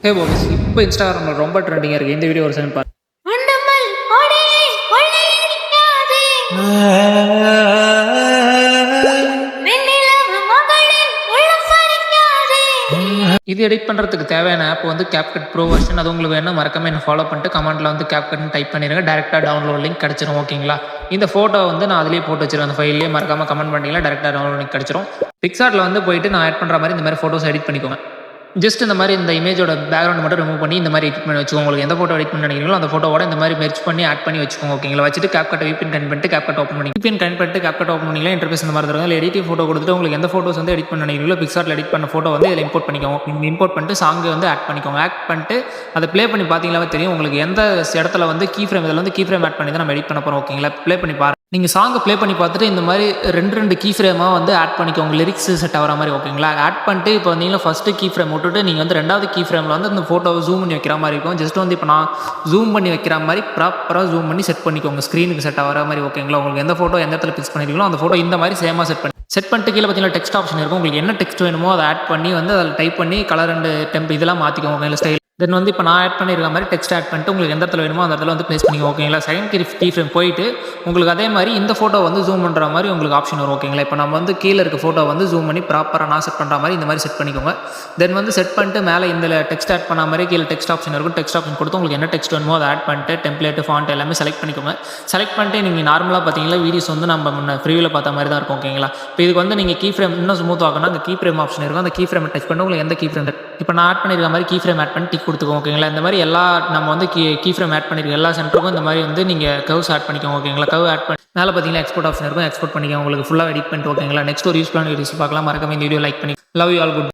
ஹே boys, இப்போ இன்ஸ்டாகிராமில் ரொம்ப ட்ரெண்டிங்காக இருக்குது. இந்த வீடியோ ஒரு செகண்ட் பாருங்க. அண்டமல் ஒளியை கொள்ளையடிக்காதே. வெண்ணிலவு மகளின் உள்ளம் பறிக்காதே. இது எடிட் பண்ணுறதுக்கு தேவையான ஆப் வந்து CapCut Pro வெர்ஷன். அது உங்களுக்கு வேணும் மறக்காம என்ன ஃபாலோ பண்ணிட்டு கமெண்ட்டில் வந்து CapCutனு டைப் பண்ணிடுங்க. டேரெக்டாக டவுன்லோட் லிங்க் கிடச்சிரும். ஓகேங்களா? இந்த ஃபோட்டோ வந்து நான் அதிலேயே போட்டு வச்சிருக்கேன். அந்த ஃபைல்லேயே மறக்காம கமெண்ட் பண்ணிங்களா டேரெக்டாக டவுன்லோட் லிங்க் கிடச்சிரும். பிக்சார்ட்டில் வந்து போயிட்டு நான் ஆட் பண்ணுற மாதிரி இந்த மாதிரி ஃபோட்டோஸ் எடிட் பண்ணிக்கோங்க. ஜஸ்ட் இந்த மாதிரி இந்த இமேஜோட பேக்ரவுண்ட் மட்டும் ரிமூவ் பண்ணி இந்த மாதிரி எடிட் பண்ணி வச்சுக்கோங்க. உங்களுக்கு எந்த ஃபோட்டோ எடிட் பண்ணி நினைக்கிறீங்களோ அந்த ஃபோட்டோவோட இந்த மாதிரி மெர்ஜ் பண்ணி ஆட் பண்ணி வச்சுக்கோங்க. ஓகேங்களா? வச்சுட்டு CapCut VPN கனெக்ட் பண்ணிட்டு CapCut ஓப்பன் பண்ணி VPN கனெக்ட் பண்ணிட்டு CapCut ஓப்பன் பண்ணிங்களா இன்டர்ஃபேஸ் இந்த மாதிரி இருக்கும். இல்லை எடிட்டிங் ஃபோட்டோ கொடுத்துட்டு உங்களுக்கு எந்த ஃபோட்டோஸ் வந்து எடிட் பண்ண நினைக்கிறீங்களோ பிக்சார்ட்டில் எடிட் பண்ண ஃபோட்டோ வந்து இதில் இம்போர்ட் பண்ணிக்கோங்க. நீங்கள் இம்போர்ட் பண்ணிட்டு சாங்கை வந்து ஆட் பண்ணிக்கோங்க. ஆட் பண்ணிட்டு அதை ப்ளே பண்ணி பார்த்தீங்களாவே தெரியும் உங்களுக்கு எந்த இடத்துல வந்து கீ ஃப்ரேம் இதில் வந்து கீ ஃப்ரேம் ஆட் பண்ணி தான் நம்ம எடிட் பண்ண போகிறோம். ஓகேங்களா? ப்ளே பண்ணி பாருங்க. நீங்கள் சாங்கை ப்ளே பண்ணி பார்த்துட்டு இந்த மாதிரி ரெண்டு கீ ஃப்ரேமாக வந்து ஆட் பண்ணிக்கோங்க. லிரிக்ஸ் செட் ஆகிற மாதிரி. ஓகேங்களா? ஆட் பண்ணிட்டு இப்போ வந்தீங்கன்னா ஃபஸ்ட்டு கீ ஃப்ரேம் விட்டுட்டு நீங்கள் வந்து ரெண்டாவது கீ ஃப்ரேமில் வந்து அந்த ஃபோட்டோவை ஜூம் பண்ணி வைக்கிற மாதிரி இருக்கும். ஜஸ்ட் வந்து இப்போ நான் ஜூம் பண்ணி வைக்கிற மாதிரி ப்ராப்பராக ஜூம் பண்ணி செட் பண்ணிக்கோங்க. ஸ்க்ரீனுக்கு செட் ஆகிற மாதிரி. ஓகேங்களா? உங்களுக்கு எந்த ஃபோட்டோ எந்த இடத்துல பிக்ஸ் பண்ணிருக்கீங்களோ அந்த ஃபோட்டோ இந்த மாதிரி சேமாக செட் பண்ணிட்டு கீழே பார்த்தீங்கன்னா டெக்ஸ்ட் ஆப்ஷன் இருக்கும். உங்களுக்கு என்ன டெக்ஸ்ட் வேணுமோ அதை ஆட் பண்ணி வந்து அதில் டைப் பண்ணி கலர் அண்ட் டெம்ப் இதெல்லாம் மாற்றிக்கோங்க. இல்லை ஸ்டைல் தென் வந்து இப்போ நான் ஆட் பண்ணியிருக்க மாதிரி டெக்ஸ்ட் ஆட் பண்ணிட்டு உங்களுக்கு எந்த இடத்துல வேணுமோ அந்த இடத்துல வந்து ப்ளேஸ் பண்ணிக்கோங்க. ஓகேங்களா? செகண்ட் கீ ஃப்ரேம் போயிட்டு உங்களுக்கு அதே மாதிரி இந்த ஃபோட்டோ வந்து ஜூம் பண்ணுற மாதிரி உங்களுக்கு ஆப்ஷன் வரும். ஓகேங்களா? இப்போ நம்ம வந்து கீழே இருக்க ஃபோட்டோ வந்து ஜூம் பண்ணி ப்ராப்பராக நான் செட் பண்ணுற மாதிரி இந்த மாதிரி செட் பண்ணிக்கோங்க. தென் வந்து செட் பண்ணிட்டு மேலே இந்த டெக்ஸ்ட் ஆட் பண்ண மாதிரி கீழே டெக்ஸ்ட் ஆப்ஷன் இருக்கும். டெக்ஸ்ட் ஆப்ஷன் கொடுத்து உங்களுக்கு என்ன டெக்ஸ்ட் வேணுமோ அதை ஆட் பண்ணிட்டு டெம்ப்ளேட் ஃபாண்ட் எல்லாமே செலக்ட் பண்ணிக்கோங்க. செலக்ட் பண்ணிட்டு நீங்கள் நார்மலாக பார்த்தீங்கன்னா வீடியோஸ் வந்து நம்ம முன்ன ப்ரிவியூவில் பார்த்த மாதிரி தான் இருக்கும். ஓகேங்களா? இப்போ இதுக்கு வந்து நீங்கள் கீ ஃப்ரேம் இன்னும் ஸ்மூத் ஆகணும். அந்த கீ ஃப்ரேம் ஆப்ஷன் இருக்கும். அந்த கீ ஃப்ரேம் டச் பண்ணி உங்களுக்கு எந்த கீ ஃப்ரேம் இப்போ நான் ஆட் பண்ணியிருக்க மாதிரி கீ ஃப்ரேம் ஆட் பண்ணி டிக் கொடுத்துக்கோங்க. ஓகேங்களா? இந்த மாதிரி எல்லா நம்ம வந்து கீ ஃப்ரேம் ஆட் பண்ணியிருக்க எல்லா சென்டருக்கும் இந்த மாதிரி வந்து நீங்கள் கர்வ்ஸ் ஆட் பண்ணிக்கோங்க. ஓகேங்களா? கர்வ் ஆட் பண்ணி மேலே பார்த்தீங்கன்னா எக்ஸ்போர்ட் ஆப்ஷன் இருக்கும். எக்ஸ்போர்ட் பண்ணிக்கோங்க. உங்களுக்கு ஃபுல்லாக எடிட் பண்ணிட்டு. ஓகேங்களா? நெக்ஸ்ட் ஒரு யூஸ்ஃபுல்லான வீடியோஸ் பார்க்கலாம். மறக்காம இந்த வீடியோ லைக் பண்ணி லவ் யூ ஆல். குட்.